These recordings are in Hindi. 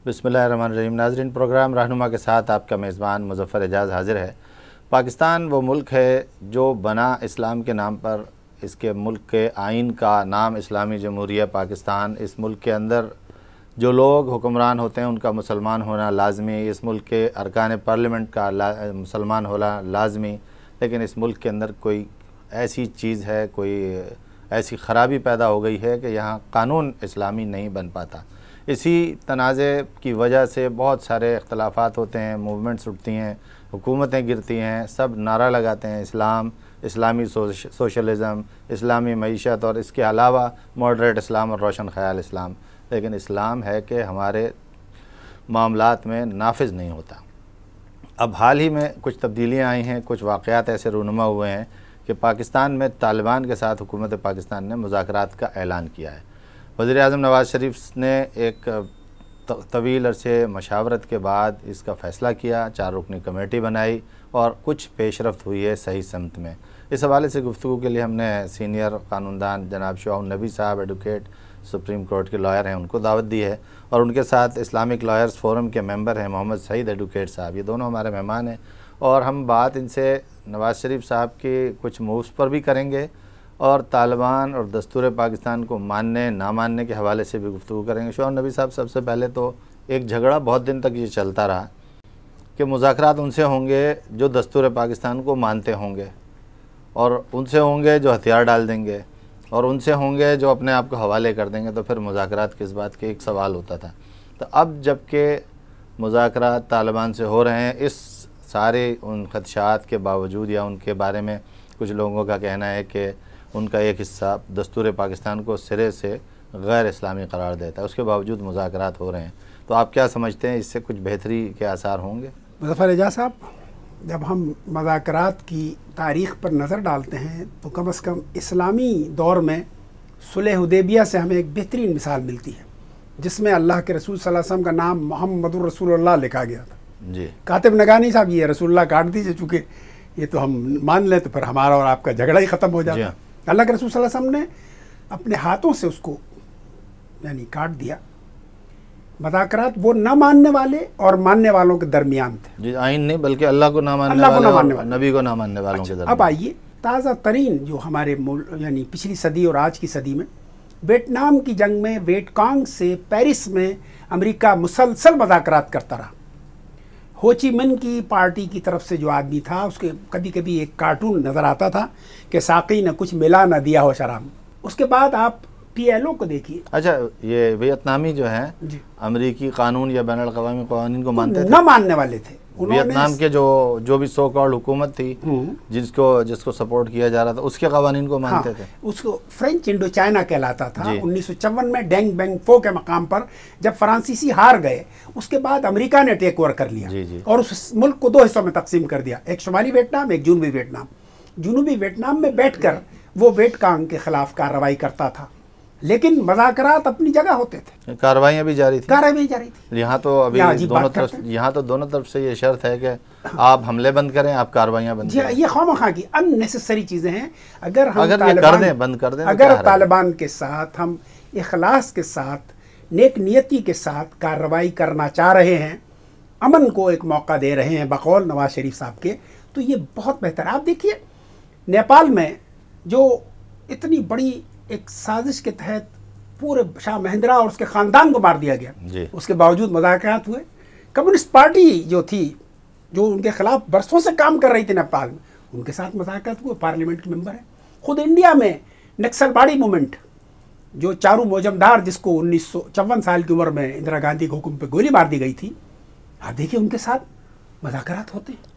बिस्मिल्लाहिर्रहमानिर्रहीम। नाज़रीन, प्रोग्राम रहनुमा के साथ आपका मेज़बान मुज़फ़्फ़र एजाज़ हाज़िर है। पाकिस्तान वो मुल्क है जो बना इस्लाम के नाम पर। इसके मुल्क के आइन का नाम इस्लामी जमहूरिया पाकिस्तान। इस मुल्क के अंदर जो लोग हुक्मरान होते हैं उनका मुसलमान होना लाजमी। इस मुल्क के अरकान पार्लियामेंट का मुसलमान होना लाजमी। लेकिन इस मुल्क के अंदर कोई ऐसी चीज़ है, कोई ऐसी ख़राबी पैदा हो गई है कि यहाँ कानून इस्लामी नहीं बन पाता। इसी तनाज़े की वजह से बहुत सारे इख्तलाफात होते हैं, मूवमेंट्स उठती हैं, हुकूमतें गिरती हैं, सब नारा लगाते हैं इस्लाम, इस्लामी सोशलिज़म, इस्लामी मईशत और इसके अलावा मॉडरेट इस्लाम और रोशन ख़याल इस्लाम। लेकिन इस्लाम है कि हमारे मामलात में नाफिज नहीं होता। अब हाल ही में कुछ तब्दीलियाँ आई हैं, कुछ वाक़यात ऐसे रूनुमा हुए हैं कि पाकिस्तान में तालिबान के साथ हुकूमत पाकिस्तान ने मुज़ाकरात का ऐलान किया है। वज़ीर-ए-आज़म नवाज़ शरीफ ने एक तवील अरसे मशावरत के बाद इसका फ़ैसला किया, 4 रुकनी कमेटी बनाई और कुछ पेशरफ्त हुई है सही समत में। इस हवाले से गुफ्तगू के लिए हमने सीनियर कानूनदान जनाब शौहन नबी साहब, एडवोकेट, सुप्रीम कोर्ट के लॉयर हैं, उनको दावत दी है और उनके साथ इस्लामिक लॉयर्स फोरम के मेंबर हैं मोहम्मद सईद एडवोकेट साहब। ये दोनों हमारे मेहमान हैं और हम बात इनसे नवाज़ शरीफ साहब के कुछ मूव्स पर भी करेंगे और तालिबान और दस्तूर पाकिस्तान को मानने ना मानने के हवाले से भी गुफ्तगू करेंगे। शौहन नबी साहब, सबसे पहले तो एक झगड़ा बहुत दिन तक ये चलता रहा कि मुज़ाकरात उनसे होंगे जो दस्तूर पाकिस्तान को मानते होंगे और उनसे होंगे जो हथियार डाल देंगे और उनसे होंगे जो अपने आप को हवाले कर देंगे। तो फिर मुज़ाकरात किस बात के, एक सवाल होता था। तो अब जबकि मुज़ाकरात तालिबान से हो रहे हैं, इस सारे उन खदशात के बावजूद या उनके बारे में कुछ लोगों का कहना है कि उनका एक हिस्सा दस्तूर पाकिस्तान को सिरे से गैर इस्लामी करार देता है, उसके बावजूद मुज़ाकरात हो रहे हैं। तो आप क्या समझते हैं, इससे कुछ बेहतरी के आसार होंगे? मुज़फ़्फ़र एजाज़ साहब, जब हम मुज़ाकरात की तारीख़ पर नज़र डालते हैं तो कम से कम इस्लामी दौर में सुलह हुदैबिया से हमें एक बेहतरीन मिसाल मिलती है जिसमें अल्लाह के रसूल सल्लल्लाहु अलैहि वसल्लम का नाम मोहम्मदुर रसूलुल्लाह लिखा गया था। जी, कातिब नगानी साहब, ये रसूलुल्लाह काट दीजिए, चूँकि ये तो हम मान लें तो फिर हमारा और आपका झगड़ा ही ख़त्म हो जाता। अल्लाह के रसूल सल्लल्लाहु अलैहि वसल्लम ने अपने हाथों से उसको यानी काट दिया। मुज़ाकरात वो न मानने वाले और मानने वालों के दरमियान थे। जी, आइन नहीं बल्कि अल्लाह को ना मानने वाले और नबी को ना मानने वालों के दरमियान। अब आइए ताज़ा तरीन जो हमारे यानी पिछली सदी और आज की सदी में वियतनाम की जंग में वियतकांग से पेरिस में अमेरिका मुसलसल मुज़ाकरात करता रहा। हो ची मिन की पार्टी की तरफ से जो आदमी था उसके कभी कभी एक कार्टून नज़र आता था कि साकी ने कुछ मिला न दिया हो शराब। उसके बाद आप PLO को देखिए। अच्छा, ये वियतनामी जो हैं अमेरिकी कानून या बैनुल अक़वामी कानून को मानते थे? न मानने वाले थे। वियतनाम के जो भी सो कॉल्ड हुकूमत थी जिसको सपोर्ट किया जा रहा था उसके कानून को मानते थे। उसको फ्रेंच इंडो चाइना कहलाता था। 1954 में डेंग बेंग फो के मकाम पर जब फ्रांसीसी हार गए उसके बाद अमेरिका ने टेक ओवर कर लिया और उस मुल्क को 2 हिस्सों में तकसीम कर दिया, एक शुमाली वियतनाम, एक जनूबी वियतनाम। जनूबी वियतनाम में बैठकर वो वियतकांग के खिलाफ कार्रवाई करता था, लेकिन मुज़ाकरात अपनी जगह होते थे, कार्रवाइयाँ भी जारी थी। यहाँ तो अभी दोनों तरफ से ये शर्त है कि आप हमले बंद करें, आप कार्रवाइयाँ बंद करें। ये खामखा की अननेसेसरी चीज़ें हैं। अगर बंद कर दें, अगर तालिबान के साथ हम इखलास के साथ, नेक नियति के साथ कार्रवाई करना चाह रहे हैं, अमन को एक मौका दे रहे हैं बकौल नवाज शरीफ साहब के, तो ये बहुत बेहतर। आप देखिए नेपाल में जो इतनी बड़ी एक साजिश के तहत पूरे शाह महेंद्रा और उसके ख़ानदान को मार दिया गया, उसके बावजूद मुज़ाकरात हुए। कम्युनिस्ट पार्टी जो थी, जो उनके खिलाफ बरसों से काम कर रही थी नेपाल में, उनके साथ मुज़ाकरात हुए, पार्लियामेंट के मेंबर हैं। खुद इंडिया में नक्सलवाड़ी मूवमेंट जो चारू मौजमदार, जिसको 1954 साल की उम्र में इंदिरा गांधी के हुक्म पर गोली मार दी गई थी, आप देखिए उनके साथ मुज़ाकरात होते हैं।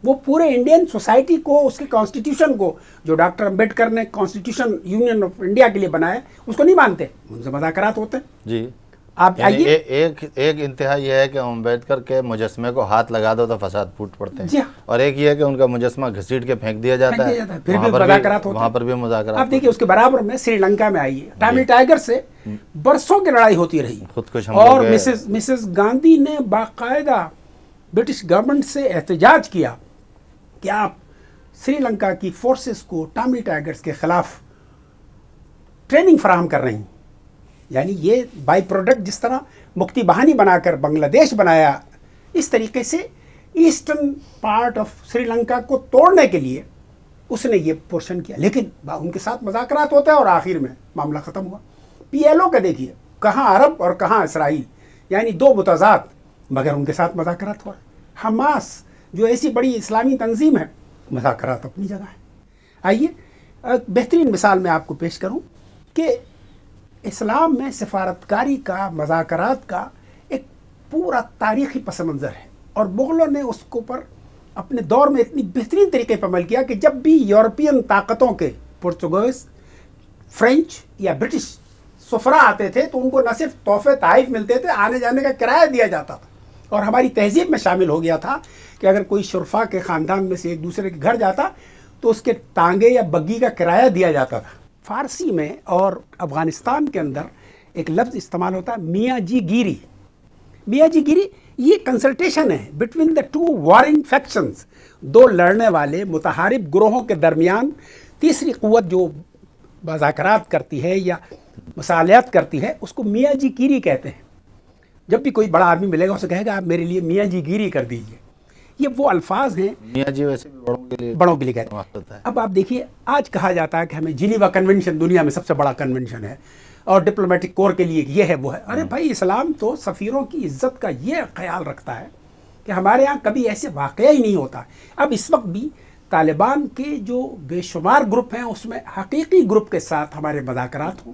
वो पूरे इंडियन सोसाइटी को, उसके कॉन्स्टिट्यूशन को जो डॉक्टर अम्बेडकर ने कॉन्स्टिट्यूशन यूनियन ऑफ इंडिया के लिए बनाया, उसको नहीं मानते, उनसे मुज़ाकरात होते हैं। जी, आप आइए। एक इंतहा यह है कि अम्बेडकर के मुजस्मे को हाथ लगा दो तो फसाद फूट पड़ते हैं, और एक ये है कि उनका मुजस्मा घसीट के फेंक दिया जाता है, फिर भी मुज़ाकरात होते हैं। वहाँ पर भी मुज़ाकरात। आप देखिए उसके बराबर में श्रीलंका में आइए, टॉमी टाइगर से बरसों की लड़ाई होती रही, और मिसेस गांधी ने बाकायदा ब्रिटिश गवर्नमेंट से एहतजाज किया कि आप श्रीलंका की फोर्सेस को टॉमी टाइगर्स के खिलाफ ट्रेनिंग फराहम कर रही हैं। यानी ये बाई प्रोडक्ट जिस तरह मुक्ति बहानी बनाकर बांग्लादेश बनाया, इस तरीके से ईस्टर्न पार्ट ऑफ श्रीलंका को तोड़ने के लिए उसने ये पोर्शन किया। लेकिन उनके साथ मुज़ाकरात होते हैं और आखिर में मामला ख़त्म हुआ। PLO का देखिए, कहाँ अरब और कहाँ इसराइल, यानी दो मुतज़ाद, मगर उनके साथ मुज़ाकरात हुआ। हमास जो ऐसी बड़ी इस्लामी तंजीम है, मुज़ाकरात अपनी जगह है। आइए बेहतरीन मिसाल मैं आपको पेश करूं कि इस्लाम में सफारतकारी का, मुज़ाकरात का एक पूरा तारीख़ी पस मंज़र है, और मुग़लों ने उसको पर अपने दौर में इतनी बेहतरीन तरीके पर अमल किया कि जब भी यूरोपियन ताकतों के पुर्तगालीज़, फ्रेंच या ब्रिटिश सफ़रा आते थे तो उनको न सिर्फ तोहफे तहफ़ मिलते थे, आने जाने का किराया दिया जाता था। और हमारी तहजीब में शामिल हो गया था कि अगर कोई शुरफा के ख़ानदान में से एक दूसरे के घर जाता तो उसके टांगे या बग्गी का किराया दिया जाता था। फ़ारसी में और अफ़गानिस्तान के अंदर एक लफ्ज़ इस्तेमाल होता है मियाँ जी गिरी। मियाँ जी गिरी ये कंसल्टेशन है between the two warring factions, दो लड़ने वाले मुतहारिब ग्रोहों के दरमियान तीसरी क़ुव्वत जो मुज़ाकरात करती है या मसालियात करती है, उसको मियाँ जी गिरी कहते हैं। जब भी कोई बड़ा आदमी मिलेगा उसे कहेगा आप मेरे लिए मियाँ जी गिरी कर दीजिए। ये वो अल्फाज हैं, मियाँ जी वैसे भी बड़ों के लिए कहते हैं। अब आप देखिए, आज कहा जाता है कि हमें जिनीवा कन्वेंशन दुनिया में सबसे बड़ा कन्वेंशन है और डिप्लोमेटिक कोर के लिए ये है वो है। अरे भाई, इस्लाम तो सफ़ीरों की इज्जत का ये ख्याल रखता है कि हमारे यहाँ कभी ऐसे वाक़या ही नहीं होता। अब इस वक्त भी तालिबान के जो बेशुमार ग्रुप हैं उसमें हकीकी ग्रुप के साथ हमारे मुज़ाकरात हों,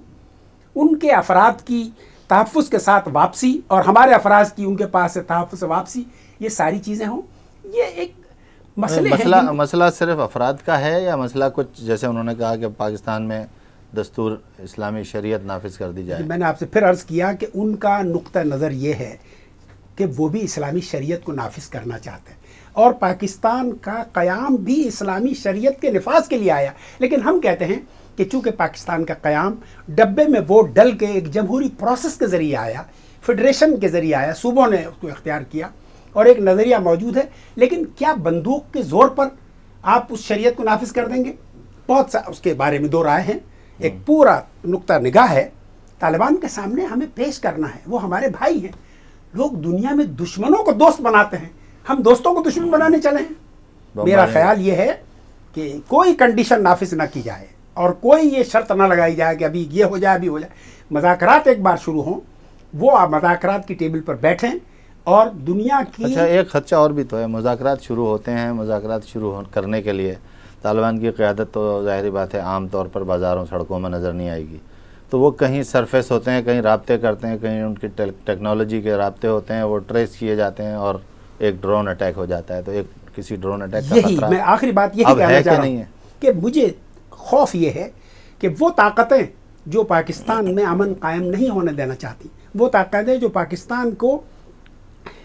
उनके अफराद की तहफ़्फ़ुज़ के साथ वापसी और हमारे अफराद की उनके पास से तहफ़्फ़ुज़ वापसी, ये सारी चीज़ें हों। ये एक मसला सिर्फ अफराद का है या मसला कुछ, जैसे उन्होंने कहा कि पाकिस्तान में दस्तूर इस्लामी शरीयत नाफिज कर दी जाए। मैंने आपसे फिर अर्ज़ किया कि उनका नुक्ता नज़र ये है कि वो भी इस्लामी शरीयत को नाफिज करना चाहते हैं और पाकिस्तान का क़याम भी इस्लामी शरीयत के निफाज के लिए आया। लेकिन हम कहते हैं कि चूँकि पाकिस्तान का क़याम डब्बे में वोट डल के एक जमहूरी प्रोसेस के ज़रिए आया, फेडरेशन के ज़रिए आया, सूबों ने उसको इख्तियार किया और एक नज़रिया मौजूद है, लेकिन क्या बंदूक के ज़ोर पर आप उस शरीयत को नाफिज कर देंगे? बहुत सा उसके बारे में दो राय हैं। एक पूरा नुक्ता निगाह है तालिबान के सामने हमें पेश करना है, वो हमारे भाई हैं। लोग दुनिया में दुश्मनों को दोस्त बनाते हैं, हम दोस्तों को दुश्मन बनाने चले हैं। मेरा ख्याल ये है कि कोई कंडीशन नाफिज ना की जाए और कोई ये शर्त ना लगाई जाए कि अभी ये हो जाए अभी हो जाए। मुज़ाकरात एक बार शुरू हों, वो आप मुज़ाकरात की टेबल पर बैठें और दुनिया की। अच्छा, एक खदशा और भी तो है, मुज़ाकरात शुरू होते हैं, मुज़ाकरात शुरू करने के लिए तालिबान की क़यादत तो ज़ाहिरी बात है आम तौर पर बाज़ारों सड़कों में नज़र नहीं आएगी, तो वो कहीं सरफेस होते हैं, कहीं राब्ते करते हैं, कहीं उनकी टेक्नोलॉजी के राब्ते होते हैं, वो ट्रेस किए जाते हैं और एक ड्रोन अटैक हो जाता है। तो एक किसी ड्रोन अटैक का यही मैं आखिरी बात यही कहना चाह रहा हूं कि मुझे खौफ ये है कि वो ताकतें जो पाकिस्तान में अमन कायम नहीं होने देना चाहती, वो ताकतें जो पाकिस्तान को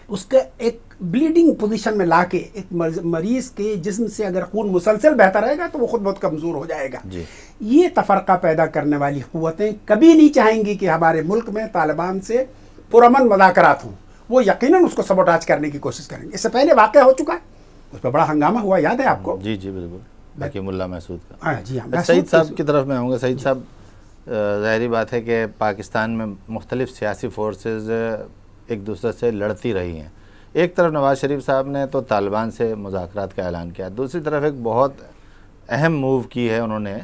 उसके एक ब्लीडिंग पोजीशन में लाके एक मरीज़ के जिस्म से अगर खून मुसलसल बहता रहेगा तो वो खुद बहुत कमज़ोर हो जाएगा। ये तफरका पैदा करने वाली क़ुव्वतें कभी नहीं चाहेंगी कि हमारे मुल्क में तालिबान से पुरअमन मुज़ाकरात हों। वो यकीनन उसको सबोटाज करने की कोशिश करेंगे। इससे पहले वाक़या हो चुका है, उस पर बड़ा हंगामा हुआ, याद है आपको? जी जी बिल्कुल, बाकी मुल्ला महसूद का। जी हाँ, सईद साहब की तरफ मैं आऊँगा। सईद साहब, ज़ाहिरी बात है कि पाकिस्तान में मुख्तलिफ़ सियासी फोर्सेस एक दूसरे से लड़ती रही हैं। एक तरफ नवाज़ शरीफ साहब ने तो तालिबान से मुज़ाकरात का ऐलान किया, दूसरी तरफ एक बहुत अहम मूव की है उन्होंने,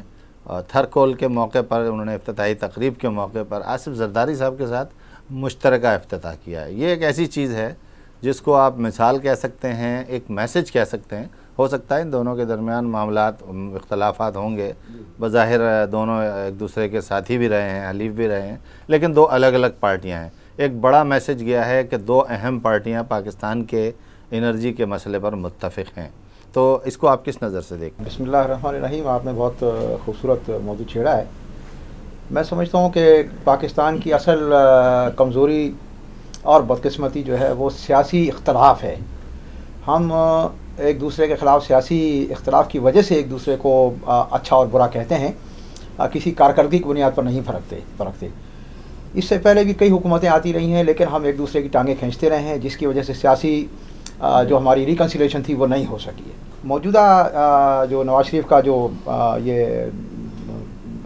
थरकोल के मौके पर उन्होंने इफ्तिताही तकरीब के मौके पर आसिफ जरदारी साहब के साथ मुश्तरका इफ्तिताह किया है। ये एक ऐसी चीज़ है जिसको आप मिसाल कह सकते हैं, एक मैसेज कह सकते हैं। हो सकता है इन दोनों के दरमियान मामलात इख्तलाफात होंगे, बज़ाहिर दोनों एक दूसरे के साथी भी रहे हैं, हलीफ भी रहे हैं, लेकिन दो अलग अलग पार्टियां हैं। एक बड़ा मैसेज गया है कि दो अहम पार्टियां पाकिस्तान के एनर्जी के मसले पर मुत्तफ़िक़ हैं, तो इसको आप किस नज़र से देखते हैं? बिस्मिल्लाहिर्रहमानिर्रहीम, आपने बहुत खूबसूरत मौजू छेड़ा है। मैं समझता हूँ कि पाकिस्तान की असल कमज़ोरी और बदकिस्मती जो है वो सियासी इख्तलाफ है। हम एक दूसरे के ख़िलाफ़ सियासी इख्तलाफ की वजह से एक दूसरे को अच्छा और बुरा कहते हैं, किसी कारकर्दगी की बुनियाद पर नहीं परखते। इससे पहले भी कई हुकूमतें आती रही हैं, लेकिन हम एक दूसरे की टांगें खींचते रहे हैं, जिसकी वजह से सियासी जो हमारी रिकन्सिलेशन थी वो नहीं हो सकी है। मौजूदा जो नवाज शरीफ का जो ये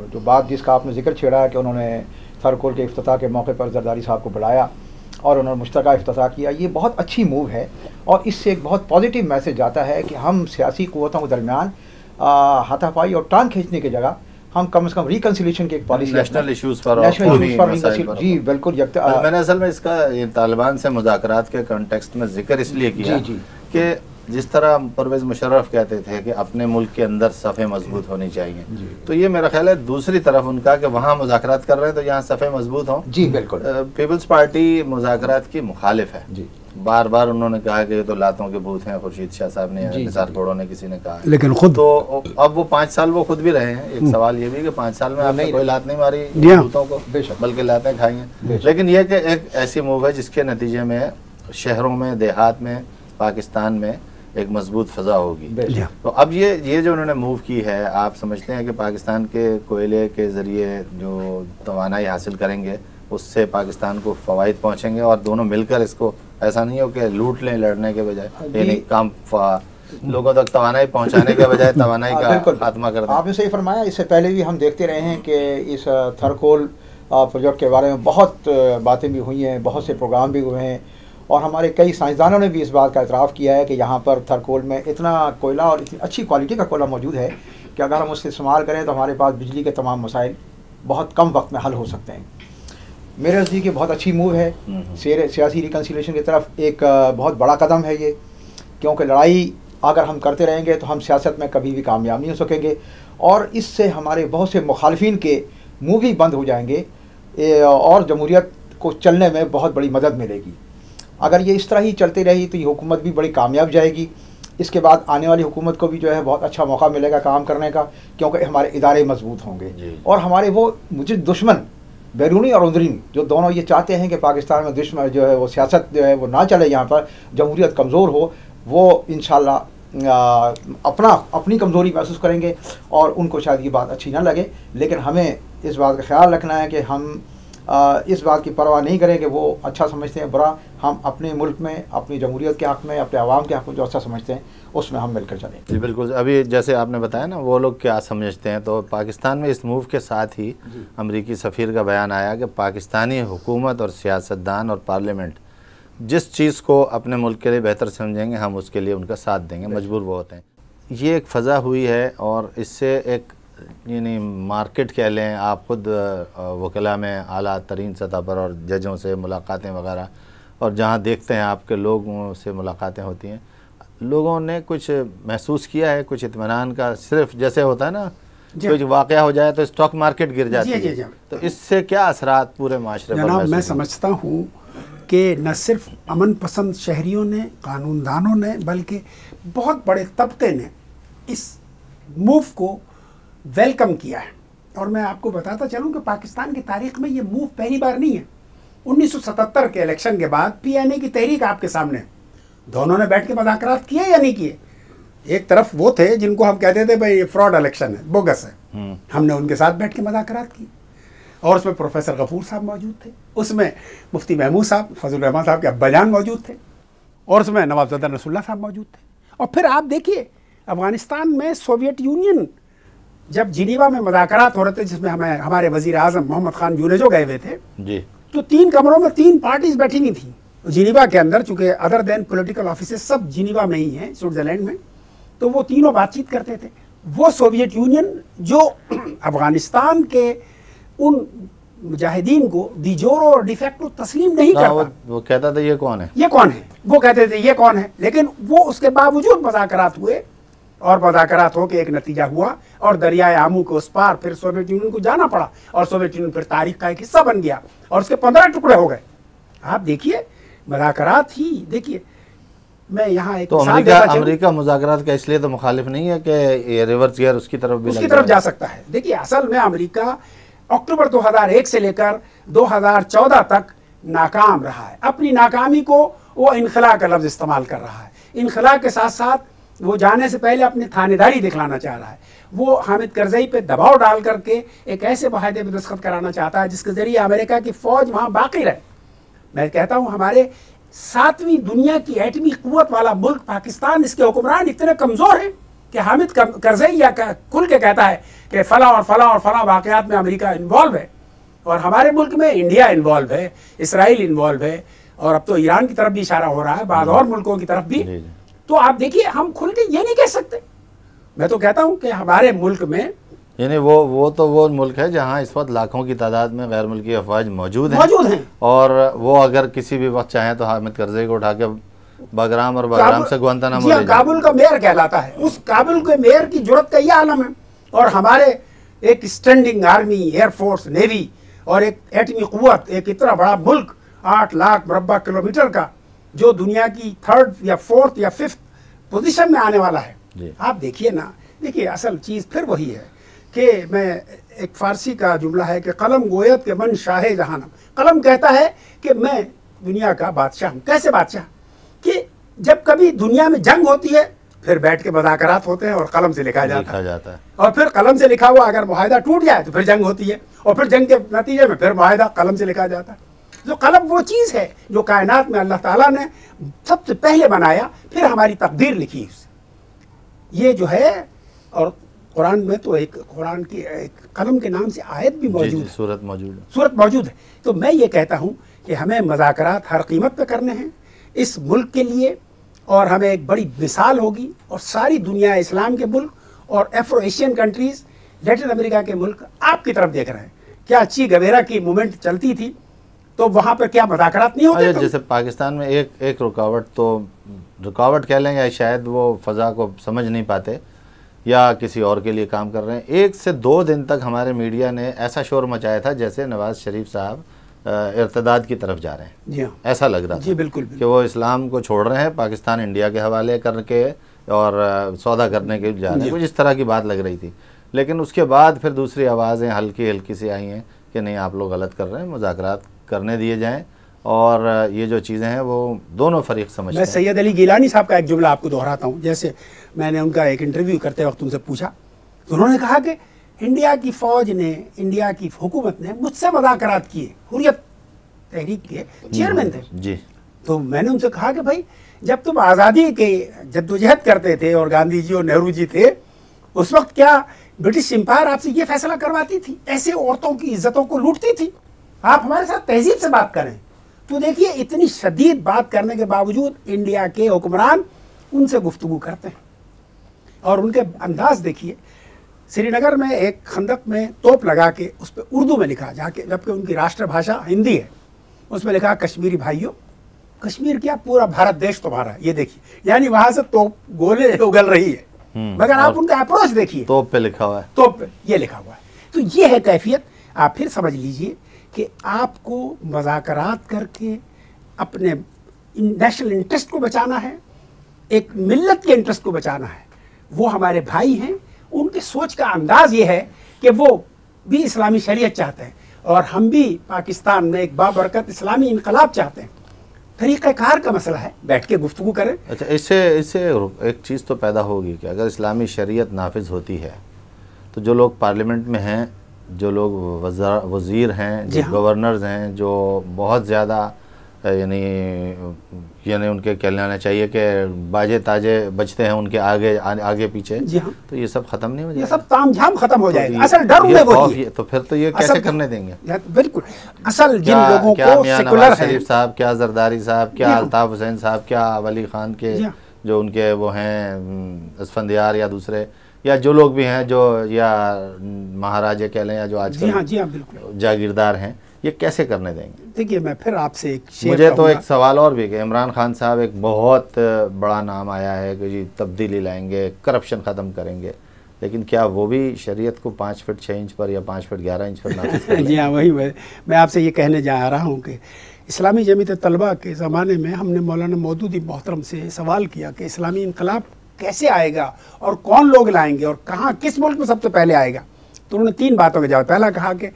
जो बात जिसका आपने जिक्र छेड़ा है कि उन्होंने थरकोल के इफ्तिताह के मौके पर जरदारी साहब को बुलाया और उन्होंने मुश्तरका इफ्तिताह किया। ये बहुत अच्छी मूव है और इससे एक बहुत पॉजिटिव मैसेज जाता है कि हम सियासी क़ुव्वतों के दरमियान हाथापाई और टांग खींचने की जगह हम कम से कम रिकन्सिलेशन की एक पॉलिसी, नेशनल इश्यूज़ पर जी बिल्कुल। मैंने असल में इसका तालिबान से मुज़ाकरात के कॉन्टेक्स्ट में जिक्र इसलिए किया कि जिस तरह परवेज़ मुशर्रफ कहते थे कि अपने मुल्क के अंदर सफ़े मजबूत होनी चाहिए, तो ये मेरा ख्याल है दूसरी तरफ उनका कि वहाँ मुज़ाकरात कर रहे हैं तो यहाँ सफ़े मजबूत हों। जी बिल्कुल। पीपल्स पार्टी मुज़ाकरात की मुखालिफ है जी। बार बार उन्होंने कहा कि ये तो लातों के बूथ हैं, खुर्शीद शाह साहब ने, निसार खोड़ो ने, किसी ने कहा, लेकिन खुद तो अब वो 5 साल वो खुद भी रहे हैं। एक सवाल ये भी कि 5 साल में आपने कोई लात नहीं मारी बूथों को, बल्कि लातें खाई हैं। लेकिन ये कि एक ऐसी मूव है जिसके नतीजे में शहरों में, देहात में, पाकिस्तान में एक मजबूत फ़ज़ा होगी। तो अब ये जो उन्होंने मूव की है, आप समझते हैं कि पाकिस्तान के कोयले के ज़रिए जो तवानाई हासिल करेंगे उससे पाकिस्तान को फ़वाइद पहुँचेंगे और दोनों मिलकर इसको, ऐसा नहीं हो कि लूट लें लड़ने के बजाय, यानी काम लोगों तक तवानाई पहुँचाने के बजाय तवानाई का खात्मा कर दें। आपने सही फरमाया। इससे पहले भी हम देखते रहे हैं कि इस थरकोल प्रोजेक्ट के बारे में बहुत बातें भी हुई हैं, बहुत से प्रोग्राम भी हुए हैं और हमारे कई साइंसदानों ने भी इस बात का इतराफ़ किया है कि यहाँ पर थरकोल में इतना कोयला और इतनी अच्छी क्वालिटी का कोयला मौजूद है कि अगर हम उससे इस्तेमाल करें तो हमारे पास बिजली के तमाम मसाइल बहुत कम वक्त में हल हो सकते हैं। मेरे नज़दीक ये बहुत अच्छी मूव है, सियासी रिकन्सिलेशन की तरफ एक बहुत बड़ा कदम है ये, क्योंकि लड़ाई अगर हम करते रहेंगे तो हम सियासत में कभी भी कामयाब नहीं हो सकेंगे और इससे हमारे बहुत से मुखालिफिन के मुँह भी बंद हो जाएंगे और जमहूरियत को चलने में बहुत बड़ी मदद मिलेगी। अगर ये इस तरह ही चलती रही तो ये हुकूमत भी बड़ी कामयाब जाएगी। इसके बाद आने वाली हुकूमत को भी जो है बहुत अच्छा मौका मिलेगा काम करने का, क्योंकि हमारे इदारे मजबूत होंगे और हमारे वो मुझे दुश्मन बैरूनी और अंदरूनी जो दोनों ये चाहते हैं कि पाकिस्तान में दुश्मन जो है वो सियासत जो है वो ना चले, यहाँ पर जमहूरियत कमज़ोर हो, वो इंशाल्लाह अपनी कमज़ोरी महसूस करेंगे और उनको शायद ये बात अच्छी ना लगे। लेकिन हमें इस बात का ख्याल रखना है कि हम इस बात की परवाह नहीं करें कि वो अच्छा समझते हैं बुरा, हम अपने मुल्क में, अपनी जमहूरियत के हक़ में, अपने आवाम के हक़ में जो अच्छा समझते हैं उसमें हम मिलकर चलें। जी बिल्कुल। अभी जैसे आपने बताया ना वो लोग क्या समझते हैं, तो पाकिस्तान में इस मूव के साथ ही अमरीकी सफ़ीर का बयान आया कि पाकिस्तानी हुकूमत और सियासतदान और पार्लियामेंट जिस चीज़ को अपने मुल्क के लिए बेहतर समझेंगे हम उसके लिए उनका साथ देंगे, मजबूर वो होते हैं। ये एक फ़ज़ा हुई है और इससे एक यानी मार्केट कह लें आप, खुद वकला में आला तरीन सतह पर और जजों से मुलाकातें वगैरह, और जहाँ देखते हैं आपके लोगों से मुलाकातें होती हैं, लोगों ने कुछ महसूस किया है, कुछ इत्मीनान का। सिर्फ जैसे होता है ना कुछ वाक़या हो जाए तो स्टॉक मार्केट गिर जाती है, तो इससे क्या असरात पूरे माशरे पर? जनाब, मैं समझता हूँ कि न सिर्फ अमन पसंद शहरियों ने, कानूनदानों ने, बल्कि बहुत बड़े तबके ने इस मूव को वेलकम किया है। और मैं आपको बताता चलूँ कि पाकिस्तान की तारीख में ये मूव पहली बार नहीं है। 1977 के इलेक्शन के बाद PNA की तहरीक आपके सामने, दोनों ने बैठ के मुज़ाकरात किए या नहीं किए? एक तरफ वो थे जिनको हम कहते थे भाई ये फ्रॉड इलेक्शन है, बोगस है, हमने उनके साथ बैठ के मुज़ाकरात की और उसमें प्रोफेसर गफूर साहब मौजूद थे, उसमें मुफ्ती महमूद साहब, फजल रहमान साहब के अब्बाजान मौजूद थे और उसमें नवाबज़दा नसरुल्लाह साहब मौजूद थे। और फिर आप देखिए अफ़गानिस्तान में सोवियत यूनियन जब जिनीवा में मुज़ाकरात हो रहे थे, जिसमें हमारे वज़ीर आज़म मोहम्मद खान यूनेजो गए हुए थे जी, तो 3 कमरों में 3 पार्टीज बैठी हुई थी जिनीवा के अंदर, चूँकि अदर देन पॉलिटिकल ऑफिसेस सब जिनीवा में ही हैं, स्विट्ज़रलैंड में, तो वो तीनों बातचीत करते थे। वो सोवियत यूनियन जो अफ़गानिस्तान के उन मुजाहिदीन को डिजोरो और डिफेक्टो तस्लीम नहीं करता, वो कहता था ये कौन है, ये कौन है, वो कहते थे ये कौन है, लेकिन वो उसके बावजूद मुज़ाकरात हुए और मुज़ाकरात हो के एक नतीजा हुआ और दरियाए आमू के उस पार फिर सोवियत यूनियन को जाना पड़ा और सोवियत यूनियन फिर तारीख का एक हिस्सा बन गया और उसके 15 टुकड़े हो गए। आप देखिए मुज़ाकरात ही, देखिए मैं यहाँ एक तो अमेरिका मुज़ाकरात का इसलिए तो मुखालिफ नहीं है कि ये रिवर्स गियर उसकी तरफ भी, उसकी तरफ जा सकता है। देखिए असल में अमेरिका अक्टूबर 2001 से लेकर 2014 तक नाकाम रहा है। अपनी नाकामी को वो इनखला का लफ्ज़ इस्तेमाल कर रहा है। इनखला के साथ साथ वो जाने से पहले अपनी थानेदारी दिखलाना चाह रहा है। वो हामिद करज़ई पे दबाव डाल करके एक ऐसे माहदे पर दस्तखत कराना चाहता है जिसके ज़रिए अमेरिका की फ़ौज वहाँ बाकी रहे। मैं कहता हूँ हमारे 7वीं दुनिया की एटमी क़ुव्वत वाला मुल्क पाकिस्तान, इसके हुक्मरान इतने कमज़ोर हैं कि हामिद करज़ई या खुल के कहता है कि फ़लाँ और फ़लाँ और फ़लाँ वाक़यात में अमेरिका इन्वॉल्व है और हमारे मुल्क में इंडिया इन्वॉल्व है, इसराइल इन्वॉल्व है, और अब तो ईरान की तरफ भी इशारा हो रहा है, बाद और मुल्कों की तरफ भी। तो आप देखिए, हम खुल के ये नहीं कह सकते। मैं तो कहता हूं कि हमारे मुल्क में, यानी वो मुल्क है जहां इस वक्त लाखों की तादाद में गैर मुल्की अफवाज मौजूद हैं, और वो अगर किसी भी वक्त चाहें तो हामिद करज़ई को उठा के बगराम और बगराम से गुआंतानामो ले जाएं। काबुल का मेयर कहलाता है, उस काबुल के मेयर की जरूरत का ये आलम है। और हमारे एक स्टैंडिंग आर्मी, एयरफोर्स, नेवी और एक एटमी कुव्वत, एक इतना बड़ा मुल्क 8 लाख मुरब्बा किलोमीटर का, जो दुनिया की 3rd या 4th या 5th पोजीशन में आने वाला है। आप देखिए ना, देखिए असल चीज़ फिर वही है कि मैं एक फारसी का जुमला है कि कलम गोयत के मन शाहे जहानम। कलम कहता है कि मैं दुनिया का बादशाह हूँ। कैसे बादशाह? कि जब कभी दुनिया में जंग होती है, फिर बैठ के मुज़ाकरात होते हैं और कलम से लिखा जाता है। और फिर कलम से लिखा हुआ अगर मुआहिदा टूट जाए तो फिर जंग होती है, और फिर जंग के नतीजे में फिर मुआहिदा कलम से लिखा जाता है। जो कलम वो चीज़ है जो कायनात में अल्लाह ताला ने सबसे पहले बनाया, फिर हमारी तकदीर लिखी उससे। ये जो है, और कुरान में तो एक कुरान की एक कलम के नाम से आयत भी मौजूद है, सूरत मौजूद है। तो मैं ये कहता हूँ कि हमें मुज़ाकरात हर कीमत पे करने हैं इस मुल्क के लिए, और हमें एक बड़ी मिसाल होगी, और सारी दुनिया, इस्लाम के मुल्क और Afro Asian countries, Latin America के मुल्क आपकी तरफ देख रहे हैं। क्या अच्छी गवेरा की मूवमेंट चलती थी तो वहाँ पर क्या मुज़ाकरात नहीं होते? जैसे पाकिस्तान में एक रुकावट कह लें, या शायद वो फ़ज़ा को समझ नहीं पाते या किसी और के लिए काम कर रहे हैं। 1 से 2 दिन तक हमारे मीडिया ने ऐसा शोर मचाया था जैसे नवाज शरीफ साहब इर्तदाद की तरफ जा रहे हैं। जी हाँ, ऐसा लग रहा था। जी बिल्कुल, कि वो इस्लाम को छोड़ रहे हैं, पाकिस्तान इंडिया के हवाले करके और सौदा करने के जा रहे हैं, कुछ इस तरह की बात लग रही थी। लेकिन उसके बाद फिर दूसरी आवाज़ें हल्की हल्की सी आई हैं कि नहीं, आप लोग गलत कर रहे हैं, मुज़ाकरात करने दिए जाएँ, और ये जो चीज़ें हैं वो दोनों फरीक समझते हैं। मैं सैयद अली गिलानी साहब का एक जुमला आपको दोहराता हूँ। जैसे मैंने उनका एक इंटरव्यू करते वक्त उनसे पूछा, तो उन्होंने कहा कि इंडिया की फ़ौज ने, इंडिया की हुकूमत ने मुझसे मुज़ाकरात किए। हुर्रियत तहरीक के चेयरमैन थे जी। तो मैंने उनसे कहा कि भाई, जब तुम आज़ादी के जद्दोजहद करते थे और गांधी जी और नेहरू जी थे, उस वक्त क्या ब्रिटिश एम्पायर आपसे ये फैसला करवाती थी, ऐसे औरतों की इज्जतों को लूटती थी? आप हमारे साथ तहजीब से बात करें। तो देखिए, इतनी शदीद बात करने के बावजूद इंडिया के हुक्मरान उनसे गुफ्तगू करते हैं, और उनके अंदाज देखिए। श्रीनगर में एक खंदक में तोप लगा के उस पर उर्दू में लिखा, जाके, जबकि उनकी राष्ट्रभाषा हिंदी है, उसमें लिखा, कश्मीरी भाइयों, कश्मीर क्या, पूरा भारत देश तुम्हारा है। ये देखिए, यानी वहां से तोप गोले उगल रही है, मगर आप उनका अप्रोच देखिए, तोप पे लिखा हुआ है, तोप पे ये लिखा हुआ है। तो ये है कैफियत। आप फिर समझ लीजिए कि आपको मुज़ाकरात करके अपने नेशनल इंटरेस्ट को बचाना है, एक मिल्लत के इंटरेस्ट को बचाना है। वो हमारे भाई हैं, उनकी सोच का अंदाज ये है कि वो भी इस्लामी शरीयत चाहते हैं, और हम भी पाकिस्तान में एक बाबरकत इस्लामी इनकलाब चाहते हैं। तरीक़ाकार का मसला है, बैठ के गुफ्तगू करें। अच्छा, इससे एक चीज़ तो पैदा होगी कि अगर इस्लामी शरीयत नाफिज होती है तो जो लोग पार्लियामेंट में हैं, जो लोग वज़ीर हैं, जो गवर्नर्स हैं, जो बहुत ज़्यादा यानी उनके कहना चाहिए कि बाजे ताजे बजते हैं उनके आगे पीछे, हाँ। तो ये सब ख़त्म नहीं हो जाएगा, ये सब तामझाम ख़त्म हो जाएगा। असल डर उन्हें वही है। तो फिर तो ये कैसे करने देंगे? बिल्कुल, असल जिन लोगों को नवाज शरीफ साहब, क्या जरदारी साहब, क्या अल्ताफ़ हुसैन साहब, क्या वली खान के जो उनके वो हैं असफंदियार या दूसरे, या जो लोग भी हैं जो, या महाराजे कह लें, या जो आजकल जागीरदार हैं, ये कैसे करने देंगे? देखिए, मैं फिर आपसे एक मुझे तो एक सवाल और भी कि इमरान खान साहब एक बहुत बड़ा नाम आया है कि जी तब्दीली लाएंगे, करप्शन ख़त्म करेंगे, लेकिन क्या वो भी शरीयत को 5 फीट 6 इंच पर या 5 फीट 11 इंच पर नाफिज करेंगे? जी हाँ, वही मैं आपसे ये कहने जा रहा हूँ कि इस्लामी जमीयत तलबा के ज़माने में हमने मौलाना मौदूदी मोहतरम से सवाल किया कि इस्लामी इनकलाब कैसे आएगा और कौन लोग लाएंगे और कहाँ, किस मुल्क में सबसे पहले आएगा। तो उन्होंने 3 बातों के जवाब। पहला कहा कि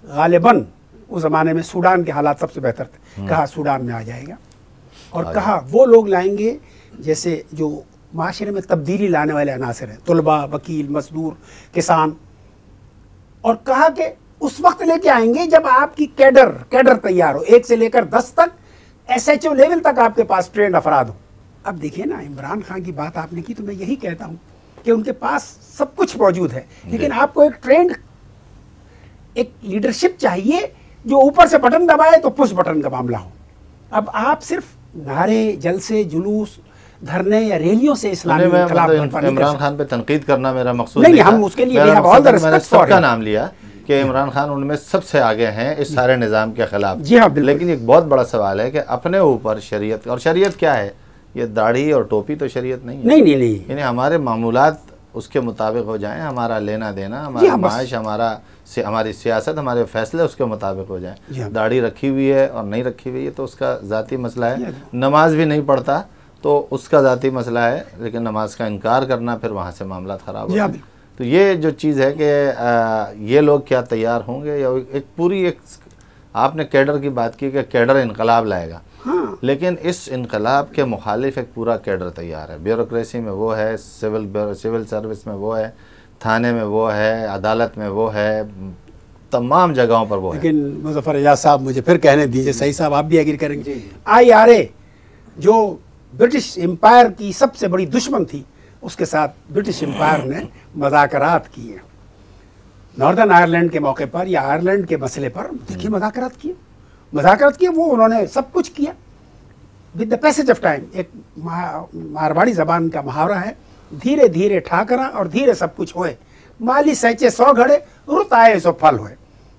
गालिबन उस ज़माने में सूडान के हालात सबसे बेहतर थे, कहा सूडान में आ जाएगा, और कहा वो लोग लाएंगे जैसे जो माशरे में तब्दीली लाने वाले अनासर हैं, तुलबा, वकील, मजदूर, किसान, और कहा कि उस वक्त लेके आएंगे जब आपकी कैडर तैयार हो, 1 से लेकर 10 तक, SHO लेवल तक आपके पास ट्रेंड अफराद हो। अब देखिए ना, इमरान खान की बात आपने की, तो मैं यही कहता हूँ कि उनके पास सब कुछ मौजूद है, लेकिन आपको एक ट्रेंड, एक लीडरशिप चाहिए जो ऊपर से बटन दबाए तो पुश बटन का मामला हो। अब आप सिर्फ नारे, जलसे, जुलूस, धरने या रैलियों से इस्लामी इनकलाब इमरान खान पे तनकीद करना मेरा मकसूद नहीं, हम उसके लिए मैंने सबका नाम लिया कि इमरान खान उनमें सबसे आगे हैं इस सारे निज़ाम के खिलाफ। जी हाँ, लेकिन एक बहुत बड़ा सवाल है कि अपने ऊपर शरीयत, और शरीयत क्या है, ये दाढ़ी और टोपी तो शरीयत नहीं है। नहीं यानी हमारे मामूलात उसके मुताबिक हो जाएं, हमारा लेना देना, हमारा माश, हमारी सियासत, हमारे फैसले उसके मुताबिक हो जाएं। दाढ़ी रखी हुई है और नहीं रखी हुई है तो उसका ज़ाती मसला है, नमाज भी नहीं पढ़ता तो उसका ज़ाती मसला है, लेकिन नमाज का इनकार करना फिर वहाँ से मामला ख़राब हो जाए। तो ये जो चीज़ है कि ये लोग क्या तैयार होंगे, या एक पूरी आपने कैडर की बात की कि कैडर इनकलाब लाएगा। हाँ। लेकिन इस इनकलाब के मुखालिफ एक पूरा कैडर तैयार है। ब्यूरोक्रेसी में वो है, सिविल सर्विस में वो है, थाने में वो है, अदालत में वो है, तमाम जगहों पर वो है। लेकिन मुज़फ़्फ़र एजाज़ साहब मुझे फिर कहने दीजिए, सही साहब आप भी एग्री करेंगे, IRA जो ब्रिटिश एम्पायर की सबसे बड़ी दुश्मन थी, उसके साथ ब्रिटिश एम्पायर ने मज़ाकरात किए। नॉर्दर्न आयरलैंड के मौके पर या आयरलैंड के मसले पर देखिए मज़ाकरात किए, वो उन्होंने सब कुछ किया with the passage of time. एक मारवाड़ी ज़बान का मुहावरा है, धीरे धीरे ठाकरा और धीरे सब कुछ होए, माली सैचे 100 घड़े, रुत आए सो फल होए।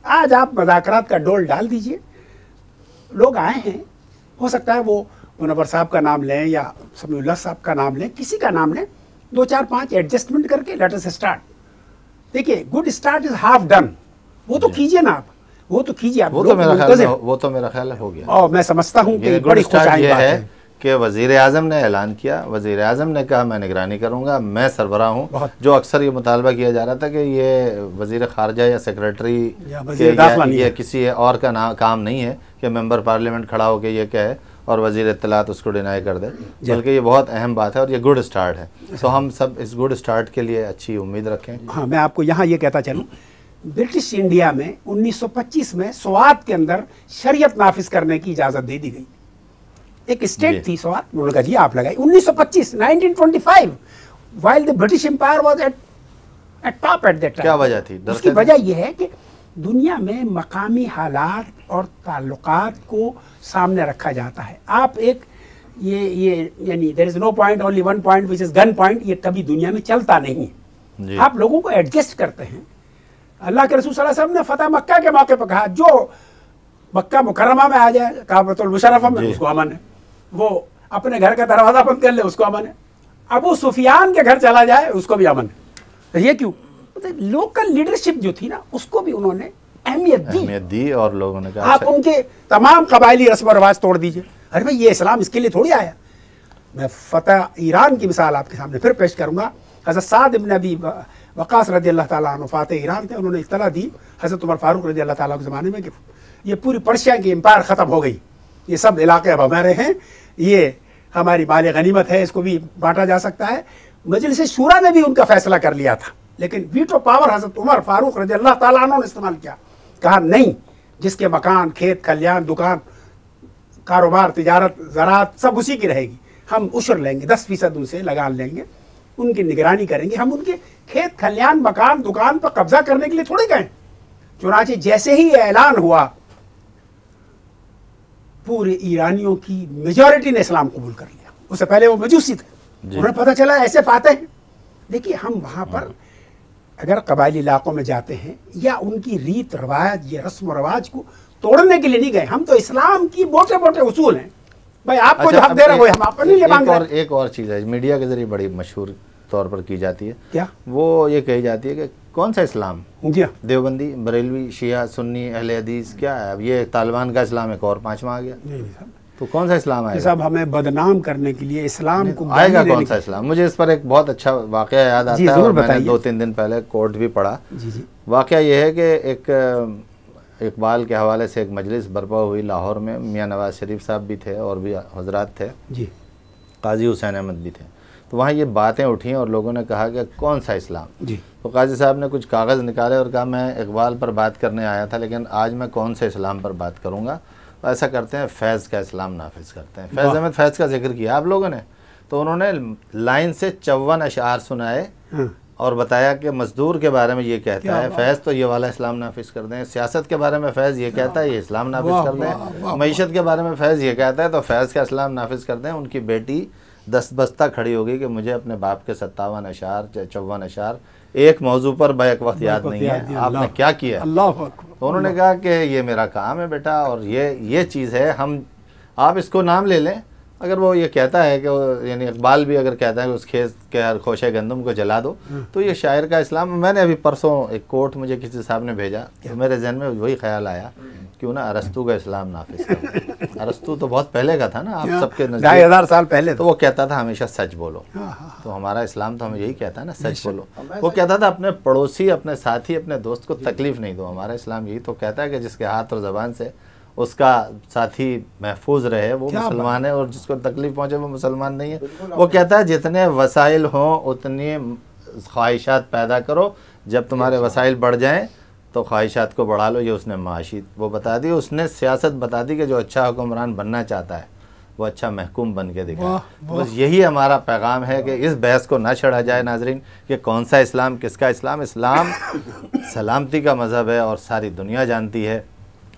आज आप मज़ाकरात का डोल डाल दीजिए, लोग आए हैं, हो सकता है वो मुनव्वर साहब का नाम लें या समीउल्लाह साहब का नाम लें, किसी का नाम लें, 2 4 5 एडजस्टमेंट करके लेट अस स्टार्ट। देखिए good start is half done, वो तो कीजिए ना आप, वो तो कीजिए आप। वो तो मेरा ख्याल हो गया। और मैं समझता हूँ कि बड़ी खुशहाली बात है कि वज़ीर आज़म ने ऐलान किया, वज़ीर आज़म ने कहा मैं निगरानी करूँगा, मैं सरबराह हूँ। जो अक्सर ये मुतालबा किया जा रहा था कि ये वज़ीर ख़ारजा या सेक्रेटरी या किसी और का काम नहीं है कि मेंबर पार्लियामेंट खड़ा होकर ये कहे और वज़ीर इत्तलात उसको डिनाई कर दे, बल्कि ये बहुत अहम बात है और ये गुड स्टार्ट है। तो हम सब इस गुड स्टार्ट के लिए अच्छी उम्मीद रखें। हाँ, मैं आपको यहाँ ये कहता चलूँ, ब्रिटिश इंडिया में 1925 में स्वात के अंदर शरीयत नाफिज करने की इजाज़त दे दी गई। एक स्टेट थी स्वात, उन्होंने कहा जी आप लगाई। 1925 while the British Empire was at top at that time. क्या वजह थी? उसकी वजह यह है कि दुनिया में मकामी हालात और ताल्लुकात को सामने रखा जाता है। आप एक ये यानी there is no point, only one point which is gun point, ये कभी दुनिया में चलता नहीं है। आप लोगों को एडजस्ट करते हैं। अल्लाह के रसूल सल्लल्लाहु अलैहि वसल्लम ने फतह मक्का के मौके पर कहा जो मक्का मुकर्रमा में आ जाए, काबतुल मुशर्रफा में, उसको अमन है। वो अपने घर का दरवाजा बंद कर ले, उसको अमन है। अबू सुफियान के घर चला जाए, उसको भी अमन है। ये क्यों? लोकल लीडरशिप जो थी ना, उसको भी उन्होंने अहमियत दी और लोगों ने कहा आप उनके तमाम कबायली रस्म और रिवाज तोड़ दीजिए। अरे भाई ये इस्लाम इसके लिए थोड़ी आया। मैं फतह ईरान की मिसाल आपके सामने फिर पेश करूंगा। हज़रत साद इब्न अबी वक़ास रज़ियल्लाहु ताला अन्हु फातिह ईरान थे। उन्होंने इत्तला दी हज़रत उमर फारूक रज़ियल्लाहु ताला के ज़माने में कि ये पूरी पर्शिया की एम्पायर ख़त्म हो गई, ये सब इलाके अब हमारे हैं, ये हमारी माल गनीमत है, इसको भी बांटा जा सकता है। मजलिस शूरा ने भी उनका फैसला कर लिया था, लेकिन वीटो पावर हज़रत उमर फारूक रज़ियल्लाहु ताला अन्हु ने इस्तेमाल किया। कहा नहीं, जिसके मकान, खेत खलियान, दुकान, कारोबार, तिजारत, ज़राअत सब उसी की रहेगी। हम उशर लेंगे, 10% उनसे लगा लेंगे, उनकी निगरानी करेंगे। हम उनके खेत खलियान, मकान, दुकान पर कब्जा करने के लिए थोड़े गए। चुनांचे जैसे ही ऐलान हुआ, पूरे ईरानियों की मेजॉरिटी ने इस्लाम कबूल कर लिया। उससे पहले वो मजूसी थे, उन्हें पता चला ऐसे फाते हैं। देखिए हम वहाँ पर अगर कबायली इलाकों में जाते हैं या उनकी रीत रवाज या रस्म रवाज को तोड़ने के लिए नहीं गए, हम तो इस्लाम की मोटे मोटे उसूल हैं। भाई आपको जो हक दे रहे हो हम आपको नहीं ले मांग रहे। एक और चीज़ है मीडिया के जरिए बड़ी मशहूर तौर पर की जाती है, क्या वो ये कही जाती है कि कौन सा इस्लाम, जी देवबंदी, बरेलवी, शिया, सुन्नी, अहले हदीस, क्या है अब ये तालिबान का इस्लाम एक और 5वां आ गया। तो कौन सा इस्लाम आएगा? सब हमें बदनाम करने के लिए इस्लाम को आएगा कौन सा इस्लाम? मुझे इस पर एक बहुत अच्छा वाकया याद आता है और मैंने 2-3 दिन पहले कोर्ट भी पढ़ा। वाकया ये है कि एक इकबाल के हवाले से एक मजलिस बर्पा हुई लाहौर में। मियाँ नवाज शरीफ साहब भी थे और भी हजरात थे जी, काजी हुसैन अहमद भी थे। तो वहाँ ये बातें उठी और लोगों ने कहा कि कौन सा इस्लाम जी। तो काजी साहब ने कुछ कागज़ निकाले और कहा मैं इकबाल पर बात करने आया था, लेकिन आज मैं कौन से इस्लाम पर बात करूँगा। तो ऐसा करते हैं, फैज़ का इस्लाम नाफिज करते हैं। फैज़ अहमद फैज़ का जिक्र किया आप लोगों ने, तो उन्होंने लाइन से 54 अशआर सुनाए और बताया कि मजदूर के बारे में ये कहता क्या है बात। फैज़ तो ये वाला इस्लाम नाफिज कर दें, सियासत के बारे में फैज़ ये कहता है ये इस्लाम नाफिज वाह, कर वाह, दें, वाह, मईशत के बारे में फैज़ ये कहता है तो फैज़ का इस्लाम नाफिज कर दें। उनकी बेटी दस्तबस्ता खड़ी हो गई कि मुझे अपने बाप के 57 अशार 54 अशार एक मौजू पर बैक वक्त याद नहीं है, आपने क्या किया। अल्लाह अकबर। तो उन्होंने कहा कि ये मेरा काम है बेटा और ये चीज़ है, हम आप इसको नाम ले लें। अगर वो ये कहता है कि यानी इकबाल भी अगर कहता है कि उस खेत के हर खोशे गंदम को जला दो, तो ये शायर का इस्लाम। मैंने अभी परसों एक कोट मुझे किसी साहब ने भेजा तो मेरे जहन में वही ख्याल आया, क्यों ना अरस्तू का इस्लाम नाफिज करें। अरस्तू तो बहुत पहले का था ना, आप सबके 2500 साल पहले तो वो कहता था हमेशा सच बोलो। तो हमारा इस्लाम तो हमें यही कहता है ना, सच बोलो। वो कहता था अपने पड़ोसी, अपने साथी, अपने दोस्त को तकलीफ नहीं दो। हमारा इस्लाम यही तो कहता है कि जिसके हाथ और ज़बान से उसका साथी महफूज रहे वो मुसलमान है, और जिसको तकलीफ पहुंचे वो मुसलमान नहीं है। वो कहता है जितने वसाइल हों उतनी ख्वाहिशात पैदा करो, जब तुम्हारे वसाइल बढ़ जाएं तो ख्वाहिशात को बढ़ा लो। ये उसने माशी वो बता दी, उसने सियासत बता दी कि जो अच्छा हुक्मरान बनना चाहता है वो अच्छा महकूम बन के दिखाए। बस यही हमारा पैगाम है कि इस बहस को ना छेड़ा जाए नाजरीन कि कौन सा इस्लाम किसका इस्लाम। इस्लाम सलामती का मज़हब है और सारी दुनिया जानती है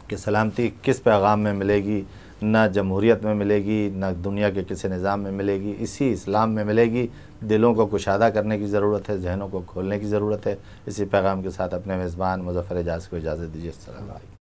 कि सलामती किस पैगाम में मिलेगी, ना जमहूरियत में मिलेगी, ना दुनिया के किसी निज़ाम में मिलेगी, इसी इस्लाम में मिलेगी। दिलों को कुशादा करने की ज़रूरत है, जहनों को खोलने की ज़रूरत है। इसी पैगाम के साथ अपने मेज़बान मुज़फ़्फ़र एजाज़ को इजाज़त दीजिए। अस्सलाम वालेकुम।